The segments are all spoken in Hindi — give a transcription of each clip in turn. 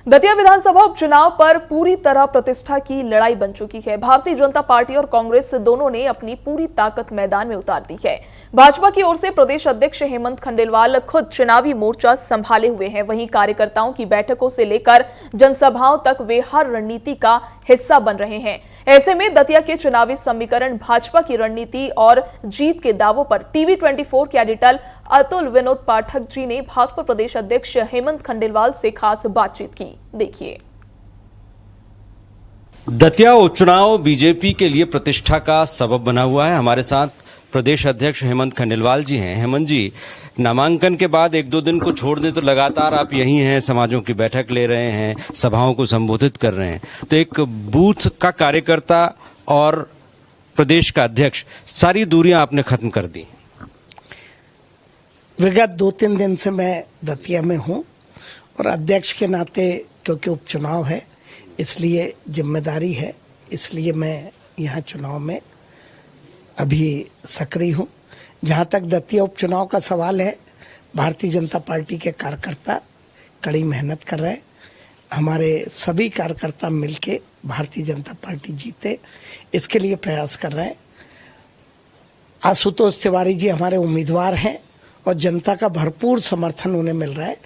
दतिया विधानसभा उपचुनाव पर पूरी तरह प्रतिष्ठा की लड़ाई बन चुकी है। भारतीय जनता पार्टी और कांग्रेस दोनों ने अपनी पूरी ताकत मैदान में उतार दी है। भाजपा की ओर से प्रदेश अध्यक्ष हेमंत खंडेलवाल खुद चुनावी मोर्चा संभाले हुए हैं। वहीं कार्यकर्ताओं की बैठकों से लेकर जनसभाओं तक वे हर रणनीति का हिस्सा बन रहे हैं। ऐसे में दतिया के चुनावी समीकरण भाजपा की रणनीति और जीत के दावों पर टीवी 24 के एडिटर अतुल विनोद पाठक जी ने भाजपा प्रदेश अध्यक्ष हेमंत खंडेलवाल से खास बातचीत की। देखिए। दतिया उपचुनाव बीजेपी के लिए प्रतिष्ठा का सबब बना हुआ है। हमारे साथ प्रदेश अध्यक्ष हेमंत खंडेलवाल जी हैं। हेमंत जी, नामांकन के बाद एक दो दिन को छोड़ दें तो लगातार आप यहीं हैं, समाजों की बैठक ले रहे हैं, सभाओं को संबोधित कर रहे हैं। तो एक बूथ का कार्यकर्ता और प्रदेश का अध्यक्ष, सारी दूरियां आपने खत्म कर दी। विगत 2-3 दिन से मैं दतिया में हूं और अध्यक्ष के नाते, क्योंकि उपचुनाव है इसलिए जिम्मेदारी है, इसलिए मैं यहाँ चुनाव में अभी सक्रिय हूँ। जहाँ तक दतिया उपचुनाव का सवाल है, भारतीय जनता पार्टी के कार्यकर्ता कड़ी मेहनत कर रहे हैं। हमारे सभी कार्यकर्ता मिलके भारतीय जनता पार्टी जीते, इसके लिए प्रयास कर रहे हैं। आशुतोष तिवारी जी हमारे उम्मीदवार हैं और जनता का भरपूर समर्थन उन्हें मिल रहा है।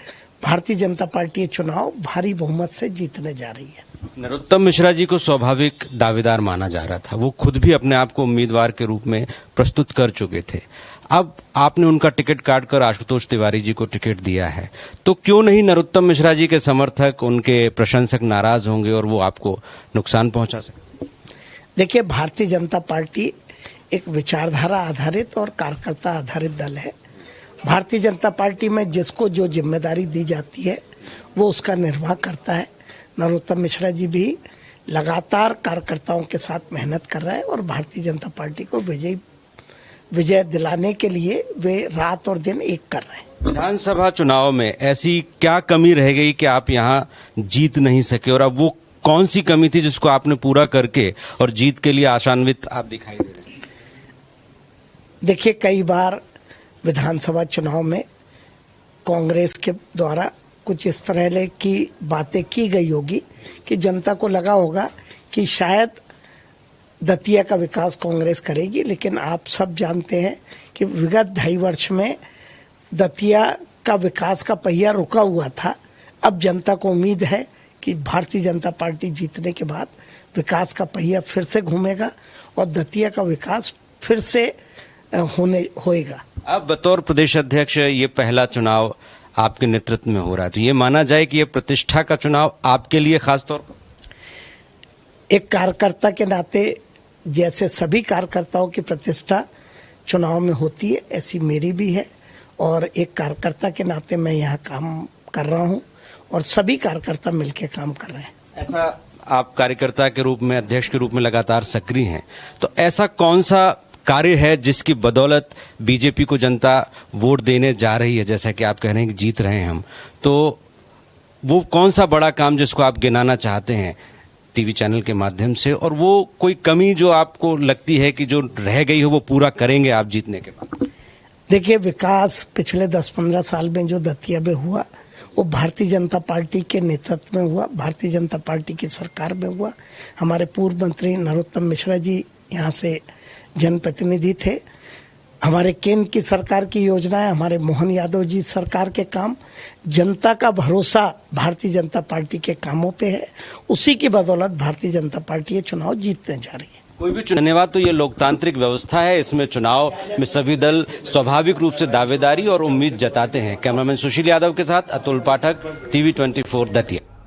भारतीय जनता पार्टी ये चुनाव भारी बहुमत से जीतने जा रही है। नरोत्तम मिश्रा जी को स्वाभाविक दावेदार माना जा रहा था, वो खुद भी अपने आप को उम्मीदवार के रूप में प्रस्तुत कर चुके थे। अब आपने उनका टिकट काट कर आशुतोष तिवारी जी को टिकट दिया है, तो क्यों नहीं नरोत्तम मिश्रा जी के समर्थक, उनके प्रशंसक नाराज होंगे और वो आपको नुकसान पहुंचा सकते? देखिए, भारतीय जनता पार्टी एक विचारधारा आधारित और कार्यकर्ता आधारित दल है। भारतीय जनता पार्टी में जिसको जो जिम्मेदारी दी जाती है वो उसका निर्वाह करता है। नरोत्तम मिश्रा जी भी लगातार कार्यकर्ताओं के साथ मेहनत कर रहे हैं और भारतीय जनता पार्टी को विजय दिलाने के लिए वे रात और दिन एक कर रहे हैं। विधानसभा चुनाव में ऐसी क्या कमी रह गई कि आप यहाँ जीत नहीं सके, और अब वो कौन सी कमी थी जिसको आपने पूरा करके और जीत के लिए आशान्वित आप दिखाई दे रहे हैं? देखिए, कई बार विधानसभा चुनाव में कांग्रेस के द्वारा कुछ इस तरह की बातें की गई होगी कि जनता को लगा होगा कि शायद दतिया का विकास कांग्रेस करेगी, लेकिन आप सब जानते हैं कि विगत 2.5 वर्ष में दतिया का विकास का पहिया रुका हुआ था। अब जनता को उम्मीद है कि भारतीय जनता पार्टी जीतने के बाद विकास का पहिया फिर से घूमेगा और दतिया का विकास फिर से होएगा। अब बतौर प्रदेश अध्यक्ष ये पहला चुनाव आपके नेतृत्व में हो रहा है, तो ये माना जाए कि ये प्रतिष्ठा का चुनाव आपके लिए खास तौर पर? एक कार्यकर्ता के नाते जैसे सभी कार्यकर्ताओं की प्रतिष्ठा चुनाव में होती है, ऐसी मेरी भी है। और एक कार्यकर्ता के नाते मैं यहाँ काम कर रहा हूँ और सभी कार्यकर्ता मिलकर काम कर रहे हैं। ऐसा आप कार्यकर्ता के रूप में, अध्यक्ष के रूप में लगातार सक्रिय हैं, तो ऐसा कौन सा कार्य है जिसकी बदौलत बीजेपी को जनता वोट देने जा रही है? जैसा कि आप कह रहे हैं कि जीत रहे हैं हम, तो वो कौन सा बड़ा काम जिसको आप गिनाना चाहते हैं टीवी चैनल के माध्यम से, और वो कोई कमी जो आपको लगती है कि जो रह गई हो वो पूरा करेंगे आप जीतने के बाद? देखिए, विकास पिछले 10-15 साल में जो दतिया में हुआ वो भारतीय जनता पार्टी के नेतृत्व में हुआ, भारतीय जनता पार्टी की सरकार में हुआ। हमारे पूर्व मंत्री नरोत्तम मिश्रा जी यहाँ से जनप्रतिनिधि थे। हमारे केंद्र की सरकार की योजनाएं, हमारे मोहन यादव जी सरकार के काम, जनता का भरोसा भारतीय जनता पार्टी के कामों पे है। उसी की बदौलत भारतीय जनता पार्टी ये चुनाव जीतने जा रही है। कोई भी धन्यवाद। तो ये लोकतांत्रिक व्यवस्था है, इसमें चुनाव में सभी दल स्वाभाविक रूप से दावेदारी और उम्मीद जताते हैं। कैमरामैन सुशील यादव के साथ अतुल पाठक, टीवी 24 दतिया।